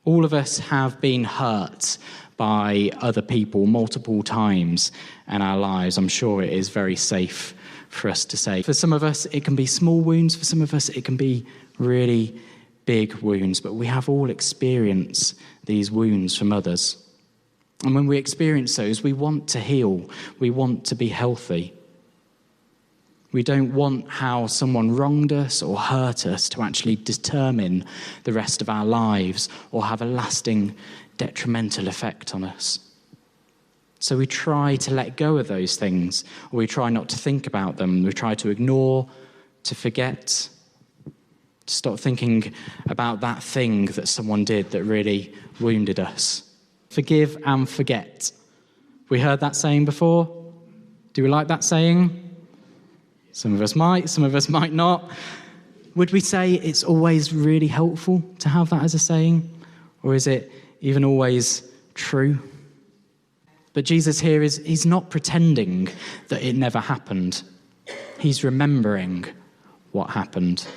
All of us have been hurt by other people multiple times in our lives. I'm sure it is very safe for us to say. For some of us, it can be small wounds. For some of us, it can be really big wounds. But we have all experienced these wounds from others. And when we experience those, we want to heal. We want to be healthy. We don't want how someone wronged us or hurt us to actually determine the rest of our lives or have a lasting detrimental effect on us. So we try to let go of those things, or we try not to think about them. We try to ignore, to forget, to stop thinking about that thing that someone did that really wounded us. Forgive and forget. We heard that saying before? Do we like that saying? Some of us might, some of us might not. Would we say it's always really helpful to have that as a saying? Or is it even always true? But Jesus here he's not pretending that it never happened. He's remembering what happened.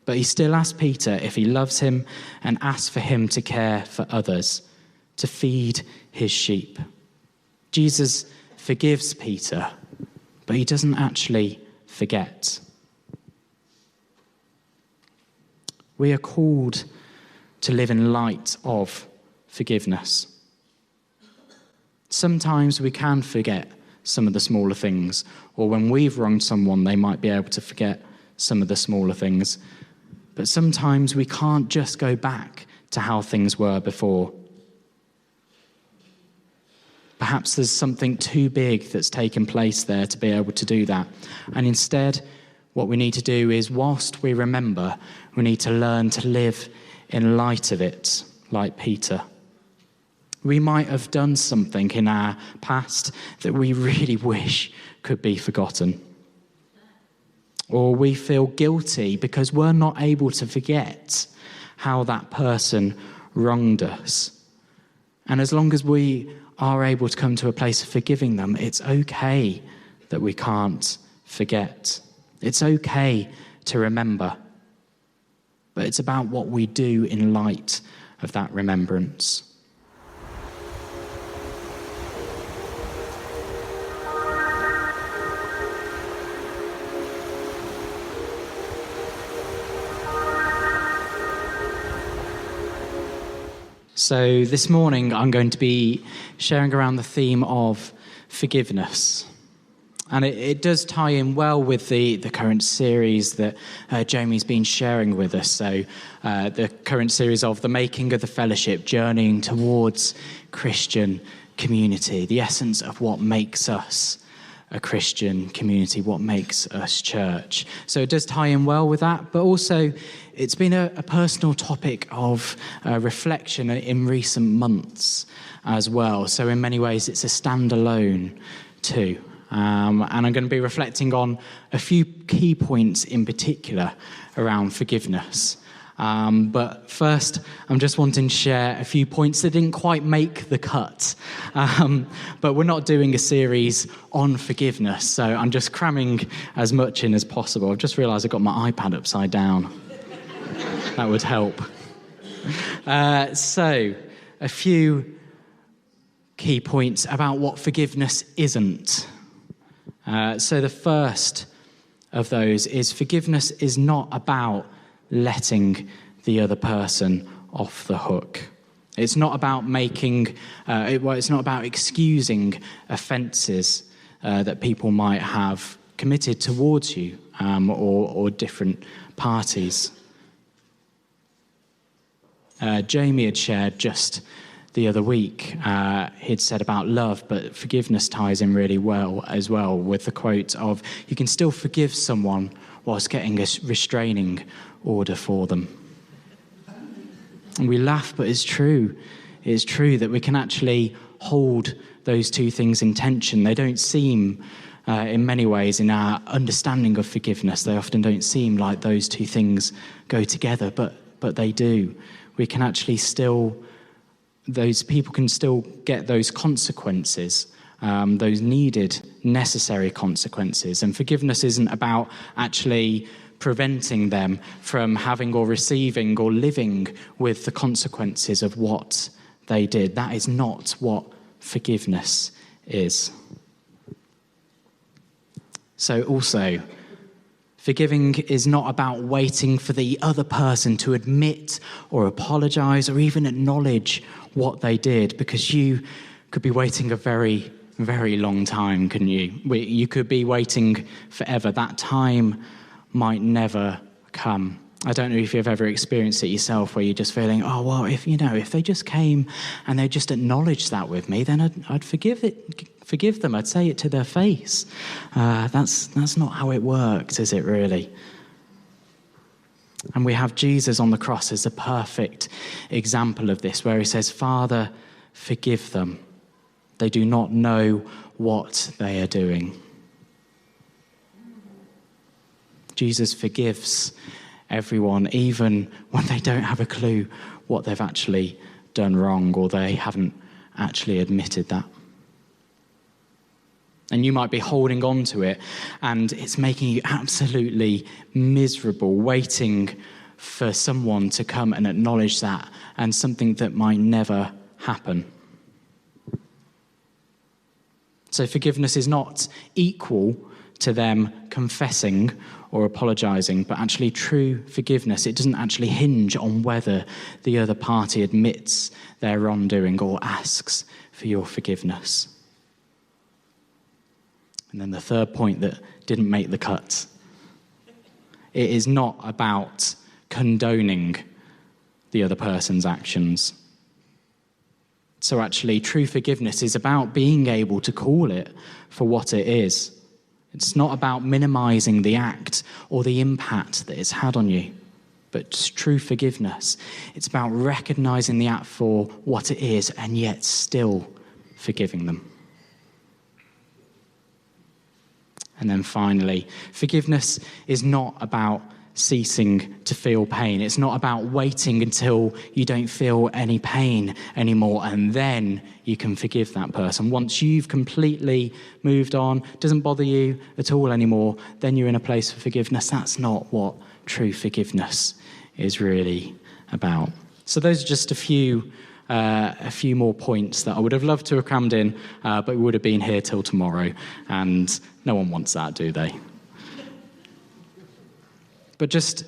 But he still asks Peter if he loves him and asks for him to care for others, to feed his sheep. Jesus forgives Peter, but he doesn't actually forget. We are called to live in light of forgiveness. Sometimes we can forget some of the smaller things, or when we've wronged someone, they might be able to forget some of the smaller things. But sometimes we can't just go back to how things were before. Perhaps there's something too big that's taken place there to be able to do that. And instead, what we need to do is, whilst we remember, we need to learn to live in light of it, like Peter. We might have done something in our past that we really wish could be forgotten. Or we feel guilty because we're not able to forget how that person wronged us. And as long as we are able to come to a place of forgiving them, it's okay that we can't forget. It's okay to remember. But it's about what we do in light of that remembrance. So this morning I'm going to be sharing around the theme of forgiveness. And it does tie in well with the current series that Jamie's been sharing with us. So the current series of The Making of the Fellowship, Journeying Towards Christian Community, the essence of what makes us a Christian community, what makes us church. So it does tie in well with that, but also it's been a personal topic of reflection in recent months as well. So in many ways, it's a standalone too. And I'm going to be reflecting on a few key points in particular around forgiveness. But first, I'm just wanting to share a few points that didn't quite make the cut. But we're not doing a series on forgiveness, so I'm just cramming as much in as possible. I've just realised I've got my iPad upside down. That would help. So, a few key points about what forgiveness isn't. So the first of those is forgiveness is not about letting the other person off the hook. It's not about it's not about excusing offences that people might have committed towards you or different parties. Jamie had shared just the other week, he'd said about love, but forgiveness ties in really well as well with the quote of, you can still forgive someone whilst getting a restraining order for them. And we laugh, but it's true. It's true that we can actually hold those two things in tension. They don't seem, in many ways, in our understanding of forgiveness, they often don't seem like those two things go together, but they do. We can actually still, those people can still get those consequences, those needed, necessary consequences. And forgiveness isn't about actually preventing them from having or receiving or living with the consequences of what they did. That is not what forgiveness is. So also, forgiving is not about waiting for the other person to admit or apologize or even acknowledge what they did, because you could be waiting a very, very long time, couldn't you? You could be waiting forever. That time might never come. I don't know if you've ever experienced it yourself, where you're just feeling, oh, well, if they just came and they just acknowledged that with me, then I'd forgive them. I'd say it to their face. That's not how it works, is it really? And we have Jesus on the cross as a perfect example of this, where he says, Father, forgive them. They do not know what they are doing. Jesus forgives everyone, even when they don't have a clue what they've actually done wrong, or they haven't actually admitted that. And you might be holding on to it, and it's making you absolutely miserable, waiting for someone to come and acknowledge that, and something that might never happen. So forgiveness is not equal to them confessing or apologizing, but actually true forgiveness, it doesn't actually hinge on whether the other party admits their wrongdoing or asks for your forgiveness. And then the third point that didn't make the cut. It is not about condoning the other person's actions. So actually, true forgiveness is about being able to call it for what it is. It's not about minimizing the act or the impact that it's had on you, but true forgiveness. It's about recognizing the act for what it is and yet still forgiving them. And then finally, forgiveness is not about ceasing to feel pain. It's not about waiting until you don't feel any pain anymore and then you can forgive that person. Once you've completely moved on, doesn't bother you at all anymore, then you're in a place of forgiveness. That's not what true forgiveness is really about. So those are just a few more points that I would have loved to have crammed in, but we would have been here till tomorrow, and no one wants that, do they? But just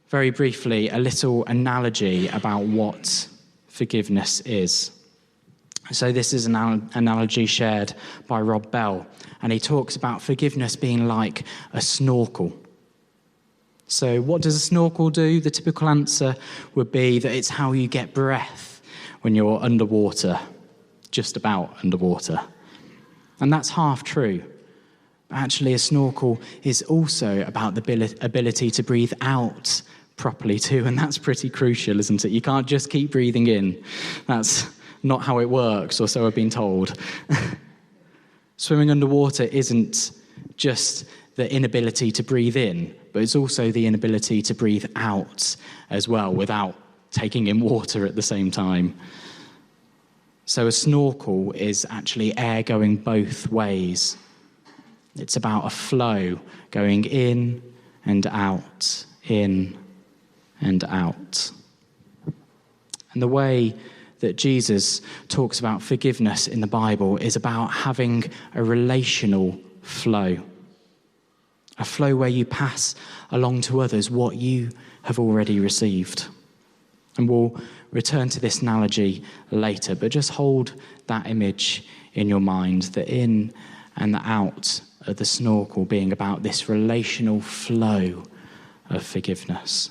very briefly, a little analogy about what forgiveness is. So this is an analogy shared by Rob Bell, and he talks about forgiveness being like a snorkel. So what does a snorkel do? The typical answer would be that it's how you get breath when you're underwater, just about underwater. And that's half true. Actually, a snorkel is also about the ability to breathe out properly too, and that's pretty crucial, isn't it? You can't just keep breathing in. That's not how it works, or so I've been told. Swimming underwater isn't just the inability to breathe in, but it's also the inability to breathe out as well without taking in water at the same time. So a snorkel is actually air going both ways. It's about a flow going in and out, in and out. And the way that Jesus talks about forgiveness in the Bible is about having a relational flow. A flow where you pass along to others what you have already received. And we'll return to this analogy later, but just hold that image in your mind, the in and the out of the snorkel being about this relational flow of forgiveness.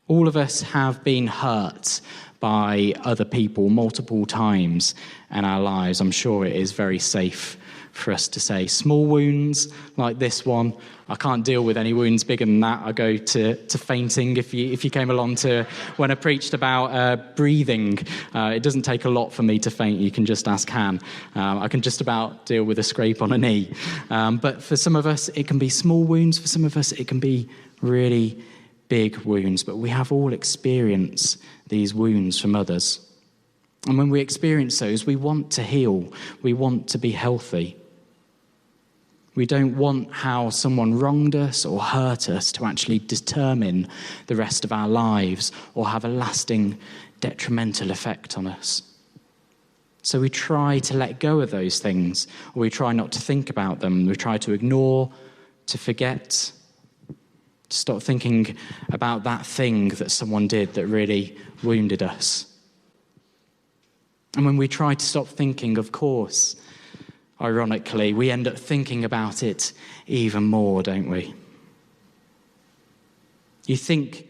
All of us have been hurt by other people multiple times in our lives. I'm sure it is very safe for us to say. Small wounds like this one, I can't deal with any wounds bigger than that. I go to fainting. If you came along to when I preached about breathing, it doesn't take a lot for me to faint. You can just ask Han. I can just about deal with a scrape on a knee. But for some of us, it can be small wounds. For some of us, it can be really big wounds. But we have all experienced these wounds from others. And when we experience those, we want to heal. We want to be healthy. We don't want how someone wronged us or hurt us to actually determine the rest of our lives or have a lasting detrimental effect on us. So we try to let go of those things, or we try not to think about them. We try to ignore, to forget, to stop thinking about that thing that someone did that really wounded us. And when we try to stop thinking, of course, ironically, we end up thinking about it even more, don't we? You think,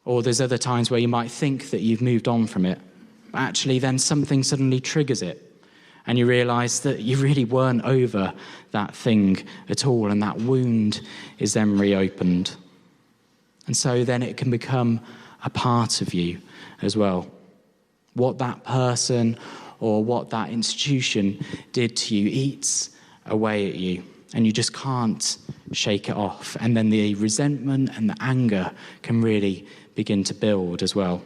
or there's other times where you might think that you've moved on from it, but actually then something suddenly triggers it, and you realise that you really weren't over that thing at all, and that wound is then reopened. And so then it can become a part of you as well. What that person or what that institution did to you eats away at you, and you just can't shake it off. And then the resentment and the anger can really begin to build as well.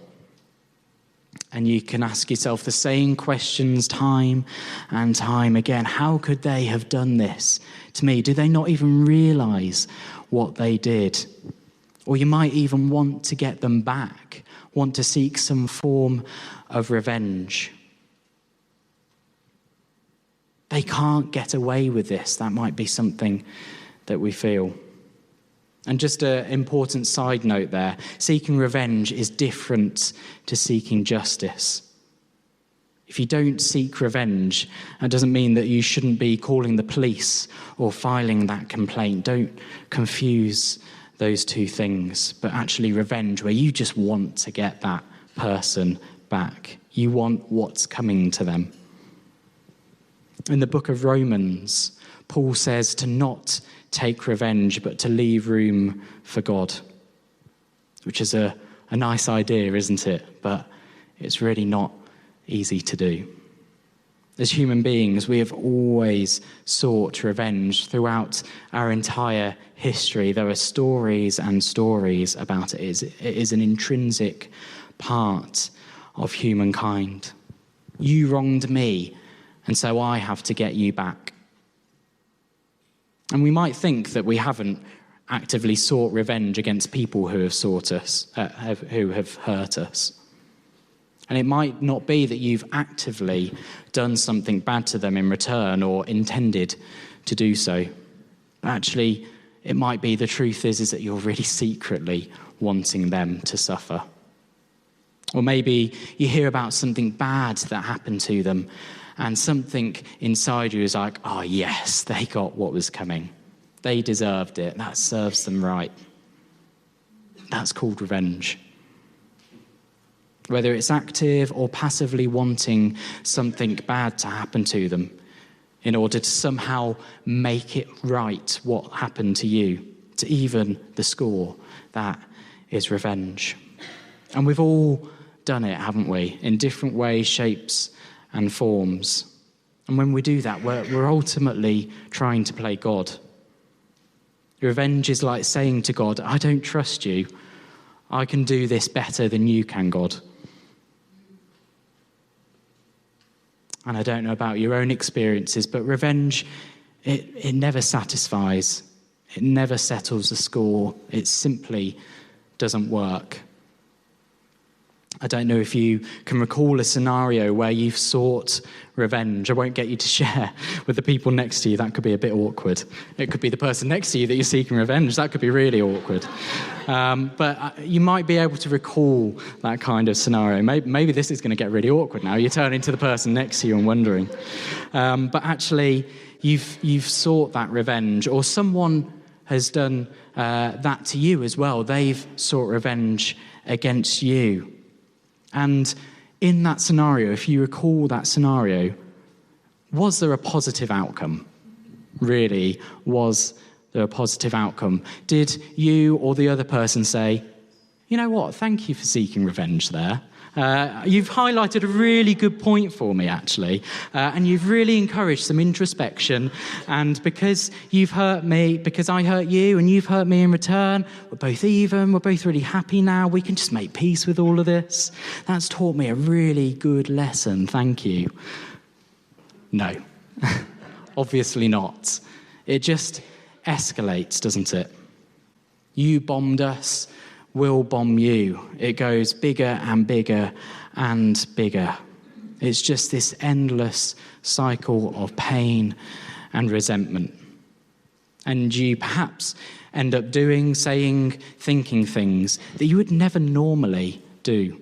And you can ask yourself the same questions time and time again. How could they have done this to me? Do they not even realise what they did? Or you might even want to get them back, want to seek some form of revenge. They can't get away with this. That might be something that we feel. And just an important side note there, seeking revenge is different to seeking justice. If you don't seek revenge, that doesn't mean that you shouldn't be calling the police or filing that complaint. Don't confuse those two things. But actually revenge, where you just want to get that person back. You want what's coming to them. In the book of Romans, Paul says to not take revenge, but to leave room for God, which is a nice idea, isn't it? But it's really not easy to do. As human beings, we have always sought revenge throughout our entire history. There are stories and stories about it. It is an intrinsic part of humankind. You wronged me, and so I have to get you back. And we might think that we haven't actively sought revenge against people who have who have hurt us. And it might not be that you've actively done something bad to them in return or intended to do so. Actually, it might be the truth is that you're really secretly wanting them to suffer. Or maybe you hear about something bad that happened to them, and something inside you is like, oh yes, they got what was coming. They deserved it. That serves them right. That's called revenge. Whether it's active or passively wanting something bad to happen to them in order to somehow make it right what happened to you, to even the score, that is revenge. And we've all done it, haven't we? In different ways, shapes, and forms. And when we do that, we're ultimately trying to play God. Revenge is like saying to God, I don't trust you. I can do this better than you can, God. And I don't know about your own experiences, but revenge, it never satisfies. It never settles the score. It simply doesn't work. I don't know if you can recall a scenario where you've sought revenge. I won't get you to share with the people next to you. That could be a bit awkward. It could be the person next to you that you're seeking revenge. That could be really awkward. But you might be able to recall that kind of scenario. Maybe this is going to get really awkward now. You're turning to the person next to you and wondering. But actually, you've sought that revenge, or someone has done that to you as well. They've sought revenge against you. And in that scenario, if you recall that scenario, was there a positive outcome? Really, was there a positive outcome? Did you or the other person say, You know what? Thank you for seeking revenge there. You've highlighted a really good point for me, actually, and you've really encouraged some introspection. And because you've hurt me, because I hurt you, and you've hurt me in return, we're both even, we're both really happy now. We can just make peace with all of this. That's taught me a really good lesson. Thank you. No, obviously not. It just escalates, doesn't it? You bombed us. Will bomb you. It goes bigger and bigger and bigger. It's just this endless cycle of pain and resentment. And you perhaps end up doing, saying, thinking things that you would never normally do.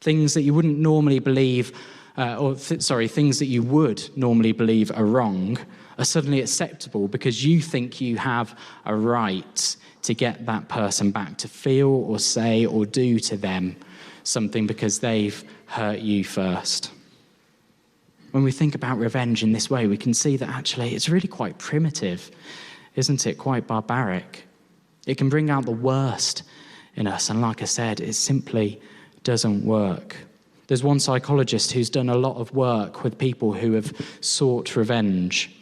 Things that you wouldn't normally believe, things that you would normally believe are wrong are suddenly acceptable because you think you have a right to get that person back, to feel or say or do to them something because they've hurt you first. When we think about revenge in this way, we can see that actually it's really quite primitive, isn't it? Quite barbaric. It can bring out the worst in us, and like I said, it simply doesn't work. There's one psychologist who's done a lot of work with people who have sought revenge,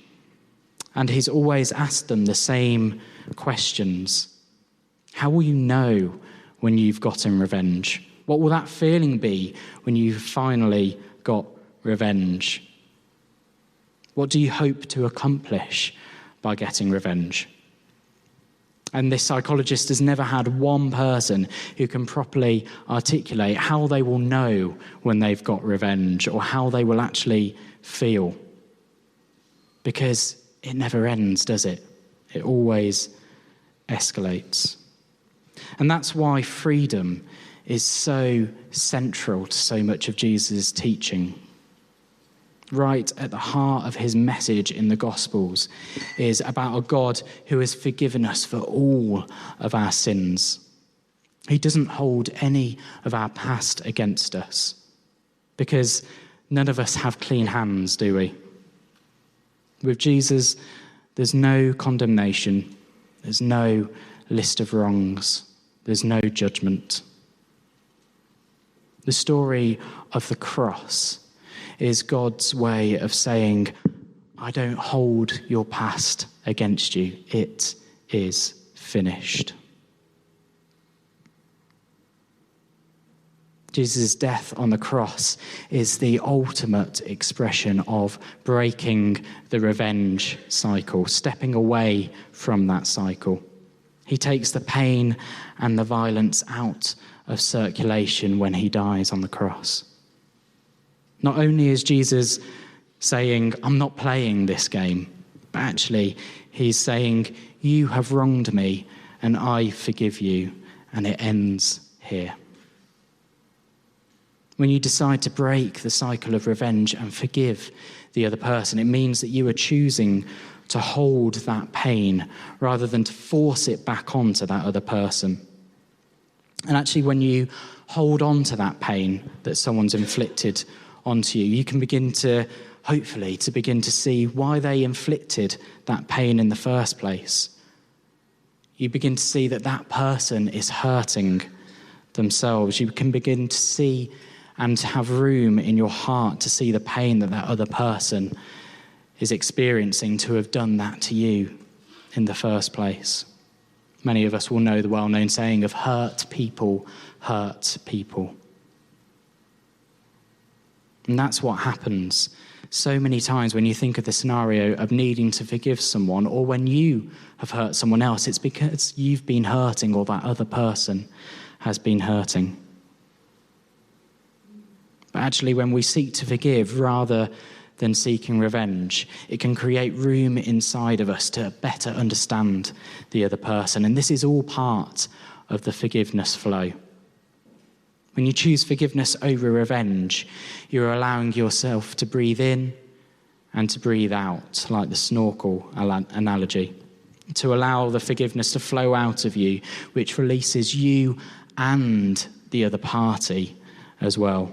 and he's always asked them the same questions. How will you know when you've gotten revenge? What will that feeling be when you've finally got revenge? What do you hope to accomplish by getting revenge? And this psychologist has never had one person who can properly articulate how they will know when they've got revenge or how they will actually feel. Because it never ends, does it? It always escalates. And that's why freedom is so central to so much of Jesus' teaching. Right at the heart of his message in the Gospels is about a God who has forgiven us for all of our sins. He doesn't hold any of our past against us because none of us have clean hands, do we? With Jesus, there's no condemnation, there's no list of wrongs, there's no judgment. The story of the cross is God's way of saying, I don't hold your past against you. It is finished. Jesus' death on the cross is the ultimate expression of breaking the revenge cycle, stepping away from that cycle. He takes the pain and the violence out of circulation when he dies on the cross. Not only is Jesus saying, I'm not playing this game, but actually he's saying, you have wronged me and I forgive you, and it ends here. When you decide to break the cycle of revenge and forgive the other person, it means that you are choosing to hold that pain rather than to force it back onto that other person. And actually, when you hold on to that pain that someone's inflicted onto you, you can begin to, hopefully, to begin to see why they inflicted that pain in the first place. You begin to see that that person is hurting themselves. You can begin to see and to have room in your heart to see the pain that that other person is experiencing to have done that to you in the first place. Many of us will know the well-known saying of hurt people hurt people. And that's what happens so many times when you think of the scenario of needing to forgive someone, or when you have hurt someone else, it's because you've been hurting or that other person has been hurting. But actually, when we seek to forgive rather than seeking revenge, it can create room inside of us to better understand the other person. And this is all part of the forgiveness flow. When you choose forgiveness over revenge, you're allowing yourself to breathe in and to breathe out, like the snorkel analogy, to allow the forgiveness to flow out of you, which releases you and the other party as well.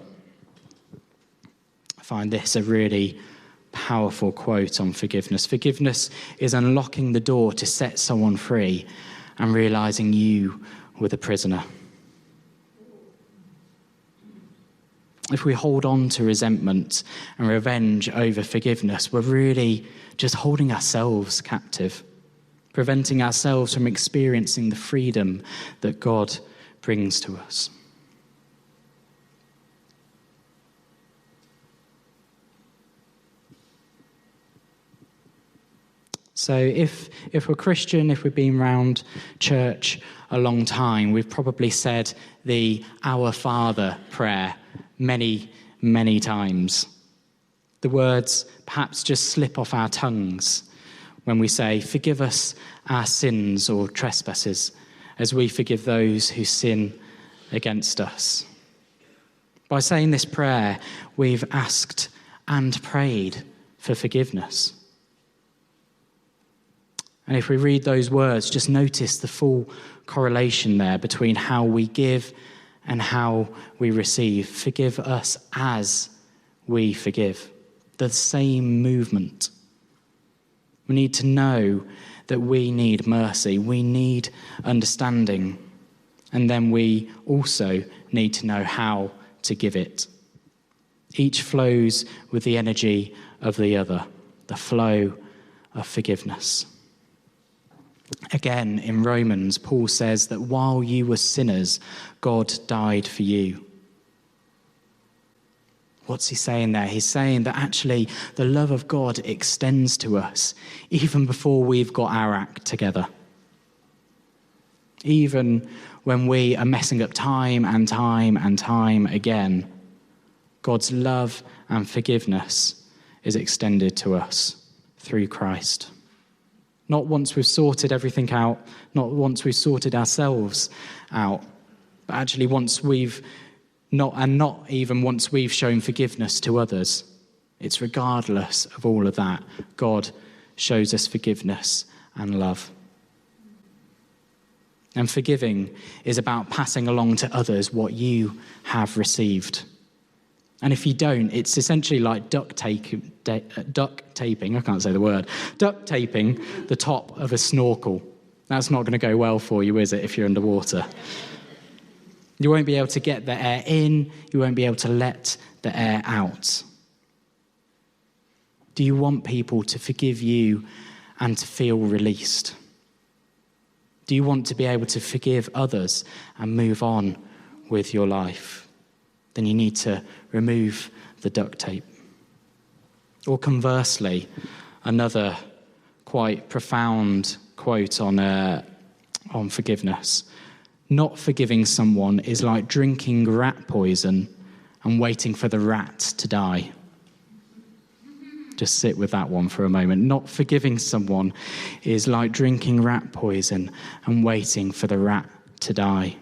I find this a really powerful quote on forgiveness. Forgiveness is unlocking the door to set someone free and realizing you were the prisoner. If we hold on to resentment and revenge over forgiveness, we're really just holding ourselves captive, preventing ourselves from experiencing the freedom that God brings to us. So if we're Christian, if we've been around church a long time, we've probably said the Our Father prayer many, many times. The words perhaps just slip off our tongues when we say, "Forgive us our sins or trespasses, as we forgive those who sin against us." By saying this prayer, we've asked and prayed for forgiveness. And if we read those words, just notice the full correlation there between how we give and how we receive. Forgive us as we forgive. The same movement. We need to know that we need mercy. We need understanding. And then we also need to know how to give it. Each flows with the energy of the other, the flow of forgiveness. Again, in Romans, Paul says that while you were sinners, God died for you. What's he saying there? He's saying that actually the love of God extends to us even before we've got our act together. Even when we are messing up time and time and time again, God's love and forgiveness is extended to us through Christ. Not once we've sorted everything out, not once we've sorted ourselves out, but actually not even once we've shown forgiveness to others. It's regardless of all of that. God shows us forgiveness and love. And forgiving is about passing along to others what you have received. And if you don't, it's essentially like duct taping the top of a snorkel. That's not going to go well for you, is it, if you're underwater? You won't be able to get the air in, you won't be able to let the air out. Do you want people to forgive you and to feel released? Do you want to be able to forgive others and move on with your life? Then you need to remove the duct tape. Or conversely, another quite profound quote on forgiveness. Not forgiving someone is like drinking rat poison and waiting for the rat to die. Just sit with that one for a moment. Not forgiving someone is like drinking rat poison and waiting for the rat to die.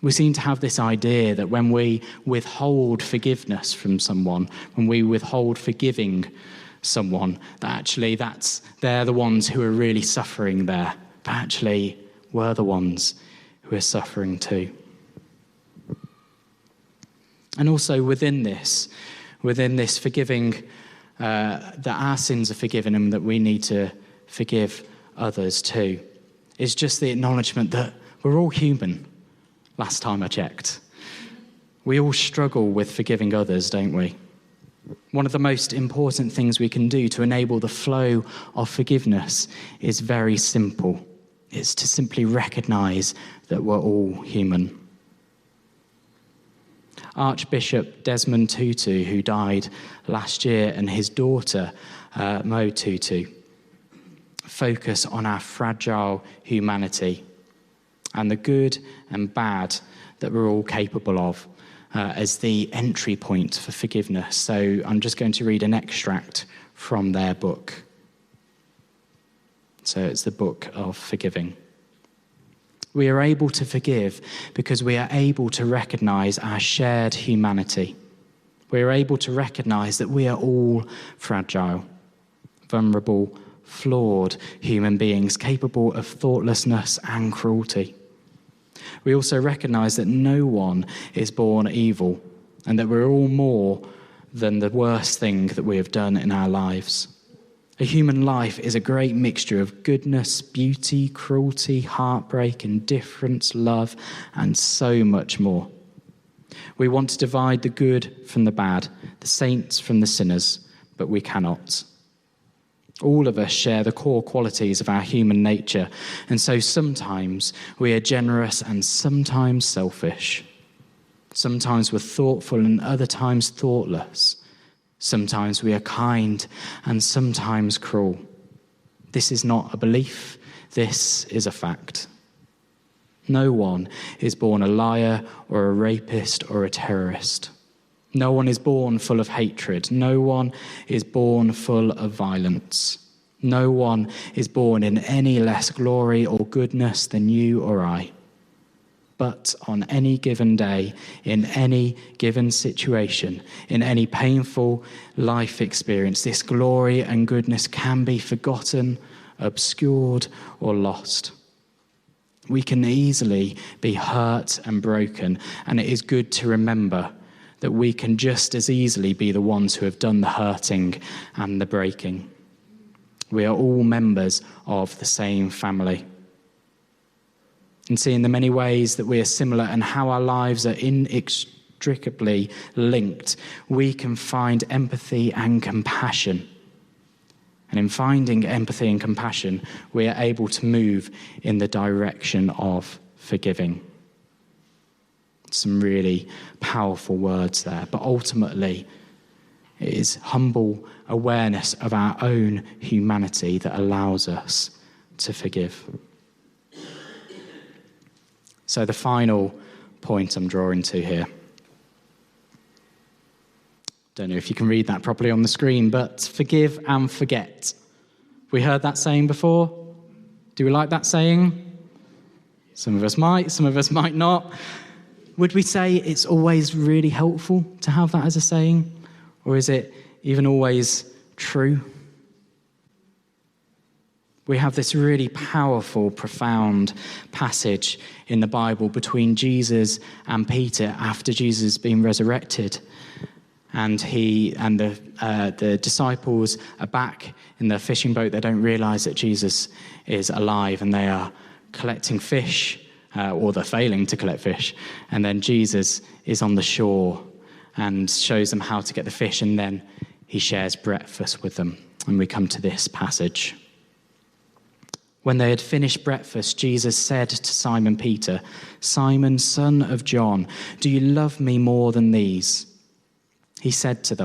We seem to have this idea that when we withhold forgiveness from someone, when we withhold forgiving someone, that actually they're the ones who are really suffering there. But actually, we're the ones who are suffering too. And also within this forgiving, that our sins are forgiven and that we need to forgive others too, is just the acknowledgement that we're all human. Last time I checked. We all struggle with forgiving others, don't we? One of the most important things we can do to enable the flow of forgiveness is very simple. It's to simply recognize that we're all human. Archbishop Desmond Tutu, who died last year, and his daughter, Mo Tutu, focus on our fragile humanity and the good and bad that we're all capable of as the entry point for forgiveness. So I'm just going to read an extract from their book. So it's the book of forgiving. We are able to forgive because we are able to recognize our shared humanity. We are able to recognize that we are all fragile, vulnerable, flawed human beings capable of thoughtlessness and cruelty. We also recognize that no one is born evil and that we're all more than the worst thing that we have done in our lives. A human life is a great mixture of goodness, beauty, cruelty, heartbreak, indifference, love, and so much more. We want to divide the good from the bad, the saints from the sinners, but we cannot. All of us share the core qualities of our human nature, and so sometimes we are generous and sometimes selfish. Sometimes we're thoughtful and other times thoughtless. Sometimes we are kind and sometimes cruel. This is not a belief, this is a fact. No one is born a liar or a rapist or a terrorist. No one is born full of hatred. No one is born full of violence. No one is born in any less glory or goodness than you or I. But on any given day, in any given situation, in any painful life experience, this glory and goodness can be forgotten, obscured, or lost. We can easily be hurt and broken, and it is good to remember that we can just as easily be the ones who have done the hurting and the breaking. We are all members of the same family. And seeing the many ways that we are similar and how our lives are inextricably linked, we can find empathy and compassion. And in finding empathy and compassion, we are able to move in the direction of forgiving. Some really powerful words there, but ultimately it is humble awareness of our own humanity that allows us to forgive. So the final point I'm drawing to here. Don't know if you can read that properly on the screen, but forgive and forget. We heard that saying before. Do we like that saying? Some of us might, some of us might not. Would we say it's always really helpful to have that as a saying? Or is it even always true? We have this really powerful, profound passage in the Bible between Jesus and Peter after Jesus has been resurrected. And he and the disciples are back in the fishing boat. They don't realize that Jesus is alive, and they are collecting fish, or they're failing to collect fish. And then Jesus is on the shore and shows them how to get the fish, and then he shares breakfast with them. And we come to this passage. When they had finished breakfast, Jesus said to Simon Peter, "Simon, son of John, do you love me more than these?" He said to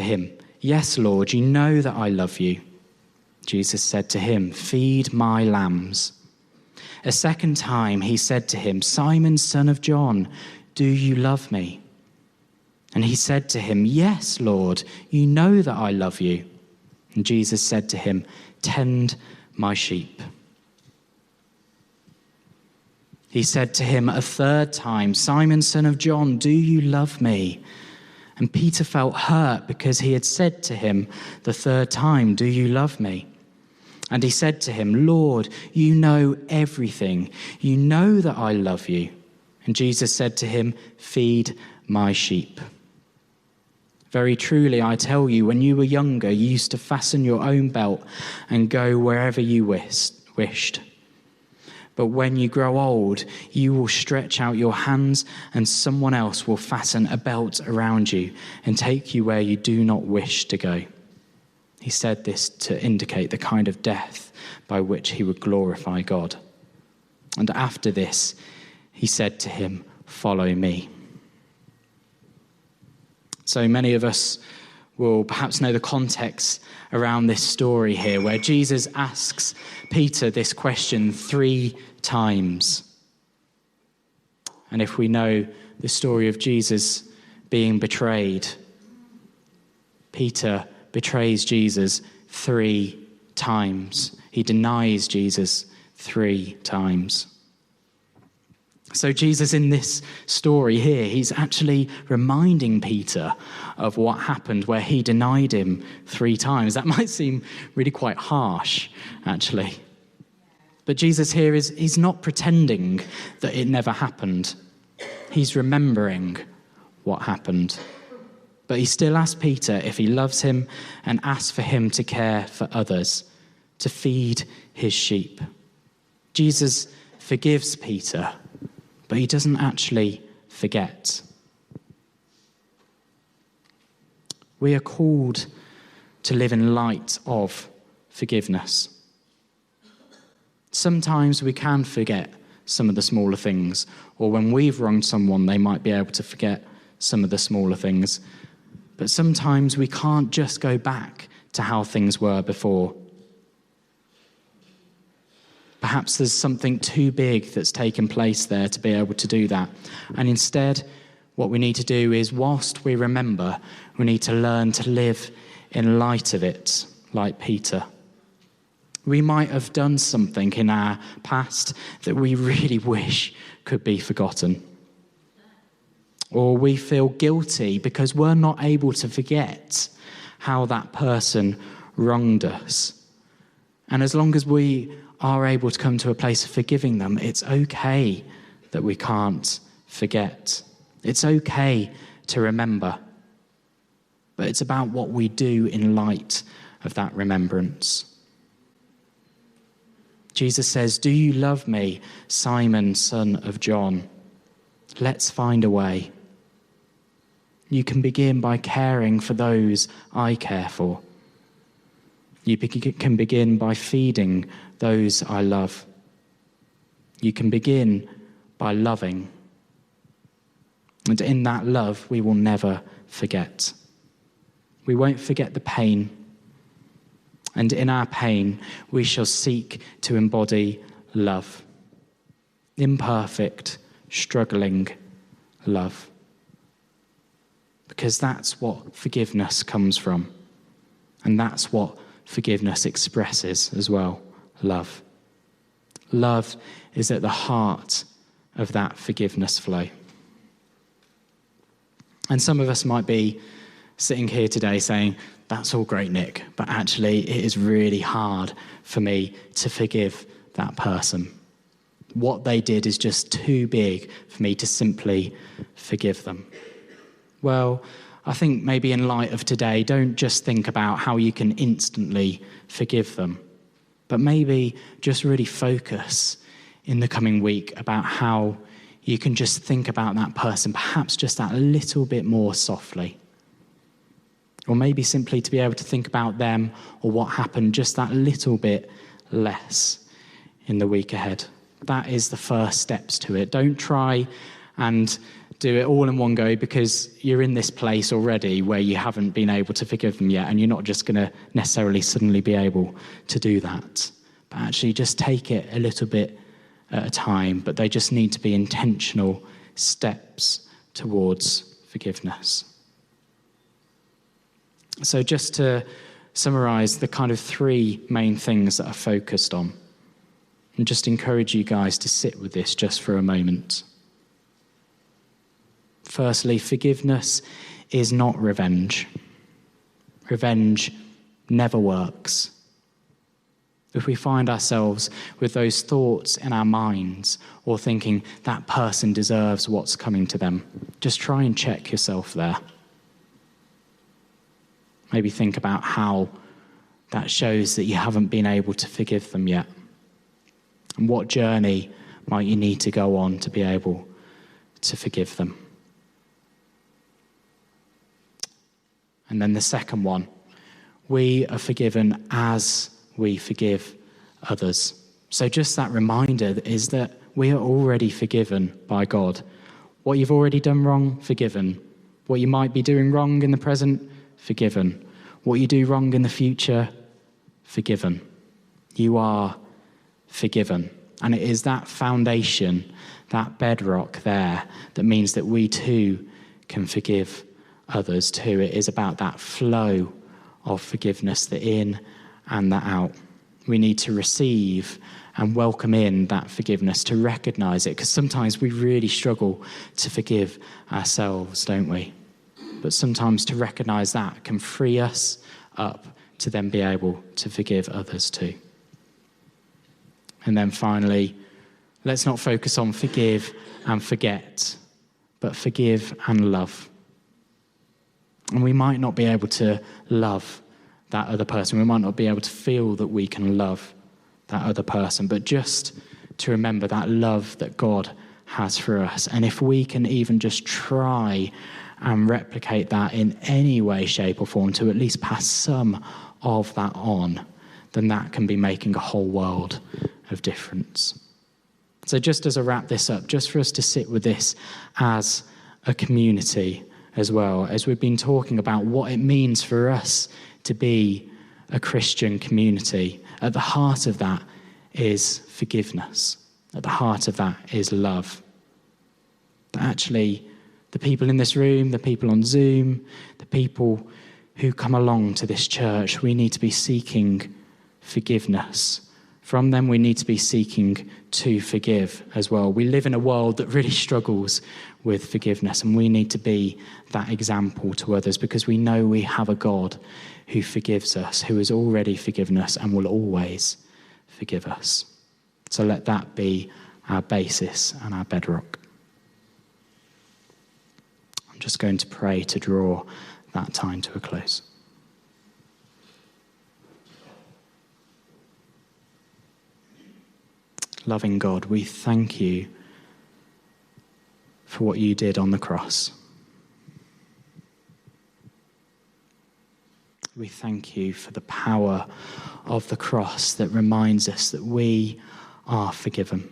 him, "Yes, Lord, you know that I love you." Jesus said to him, "Feed my lambs." A second time he said to him, "Simon, son of John, do you love me?" And he said to him, "Yes, Lord, you know that I love you." And Jesus said to him, "Tend my sheep." He said to him a third time, "Simon, son of John, do you love me?" And Peter felt hurt because he had said to him the third time, "Do you love me?" And he said to him, "Lord, you know everything. You know that I love you." And Jesus said to him, "Feed my sheep. Very truly, I tell you, when you were younger, you used to fasten your own belt and go wherever you wished. But when you grow old, you will stretch out your hands and someone else will fasten a belt around you and take you where you do not wish to go." He said this to indicate the kind of death by which he would glorify God. And after this, he said to him, "Follow me." So many of us will perhaps know the context around this story here, where Jesus asks Peter this question 3 times. And if we know the story of Jesus being betrayed, Peter betrays Jesus 3 times. He denies Jesus 3 times. So Jesus, in this story here, he's actually reminding Peter of what happened where he denied him 3 times. That might seem really quite harsh, actually. But Jesus here he's not pretending that it never happened. He's remembering what happened. But he still asks Peter if he loves him and asks for him to care for others, to feed his sheep. Jesus forgives Peter, but he doesn't actually forget. We are called to live in light of forgiveness. Sometimes we can forget some of the smaller things, or when we've wronged someone, they might be able to forget some of the smaller things. But sometimes we can't just go back to how things were before. Perhaps there's something too big that's taken place there to be able to do that. And instead, what we need to do is, whilst we remember, we need to learn to live in light of it, like Peter. We might have done something in our past that we really wish could be forgotten. Or we feel guilty because we're not able to forget how that person wronged us. And as long as we are able to come to a place of forgiving them, it's okay that we can't forget. It's okay to remember. But it's about what we do in light of that remembrance. Jesus says, "Do you love me, Simon, son of John? Let's find a way." You can begin by caring for those I care for. You can begin by feeding those I love. You can begin by loving. And in that love, we will never forget. We won't forget the pain. And in our pain, we shall seek to embody love. Imperfect, struggling love. Because that's what forgiveness comes from. And that's what forgiveness expresses as well, love. Love is at the heart of that forgiveness flow. And some of us might be sitting here today saying, "That's all great, Nick, but actually it is really hard for me to forgive that person. What they did is just too big for me to simply forgive them." Well, I think maybe in light of today, don't just think about how you can instantly forgive them, but maybe just really focus in the coming week about how you can just think about that person, perhaps just that little bit more softly. Or maybe simply to be able to think about them or what happened just that little bit less in the week ahead. That is the first steps to it. Don't try and do it all in one go, because you're in this place already where you haven't been able to forgive them yet, and you're not just going to necessarily suddenly be able to do that. But actually just take it a little bit at a time, but they just need to be intentional steps towards forgiveness. So just to summarize the kind of three main things that are focused on, and just encourage you guys to sit with this just for a moment. Firstly, forgiveness is not revenge. Revenge never works. If we find ourselves with those thoughts in our minds or thinking that person deserves what's coming to them, just try and check yourself there. Maybe think about how that shows that you haven't been able to forgive them yet. And what journey might you need to go on to be able to forgive them? And then the second one, we are forgiven as we forgive others. So just that reminder is that we are already forgiven by God. What you've already done wrong, forgiven. What you might be doing wrong in the present, forgiven. What you do wrong in the future, forgiven. You are forgiven. And it is that foundation, that bedrock there, that means that we too can forgive others too. It is about that flow of forgiveness, the in and the out. We need to receive and welcome in that forgiveness, to recognize it, because sometimes we really struggle to forgive ourselves, don't we? But sometimes to recognize that can free us up to then be able to forgive others too. And then finally, let's not focus on forgive and forget, but forgive and love. And we might not be able to love that other person. We might not be able to feel that we can love that other person, but just to remember that love that God has for us. And if we can even just try and replicate that in any way, shape or form, to at least pass some of that on, then that can be making a whole world of difference. So just as I wrap this up, just for us to sit with this as a community as well, as we've been talking about what it means for us to be a Christian community, at the heart of that is forgiveness. At the heart of that is love. That actually, the people in this room, the people on Zoom, the people who come along to this church, we need to be seeking forgiveness. From them, we need to be seeking to forgive as well. We live in a world that really struggles with forgiveness, and we need to be that example to others, because we know we have a God who forgives us, who has already forgiven us and will always forgive us. So let that be our basis and our bedrock. I'm just going to pray to draw that time to a close. Loving God, we thank you for what you did on the cross. We thank you for the power of the cross that reminds us that we are forgiven.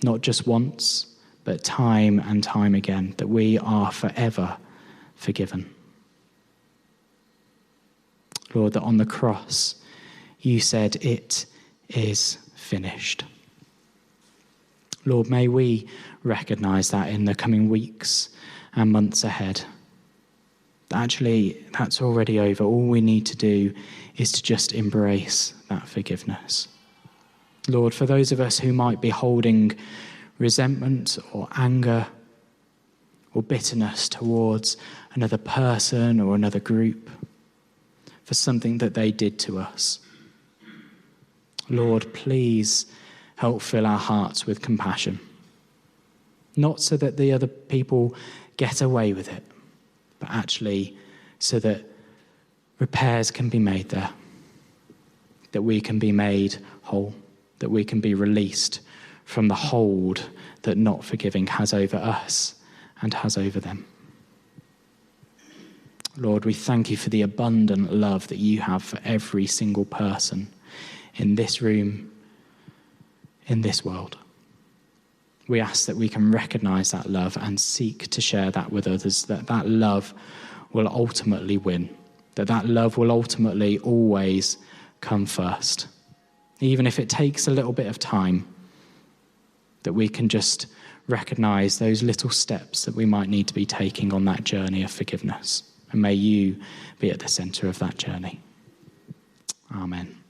Not just once, but time and time again, that we are forever forgiven. Lord, that on the cross you said, "It is finished." Lord, may we recognize that in the coming weeks and months ahead. Actually, that's already over. All we need to do is to just embrace that forgiveness. Lord, for those of us who might be holding resentment or anger or bitterness towards another person or another group for something that they did to us, Lord, please help fill our hearts with compassion. Not so that the other people get away with it, but actually so that repairs can be made there, that we can be made whole, that we can be released from the hold that not forgiving has over us and has over them. Lord, we thank you for the abundant love that you have for every single person in this room, in this world. We ask that we can recognize that love and seek to share that with others, that love will ultimately win, that love will ultimately always come first. Even if it takes a little bit of time, that we can just recognize those little steps that we might need to be taking on that journey of forgiveness. And may you be at the center of that journey. Amen.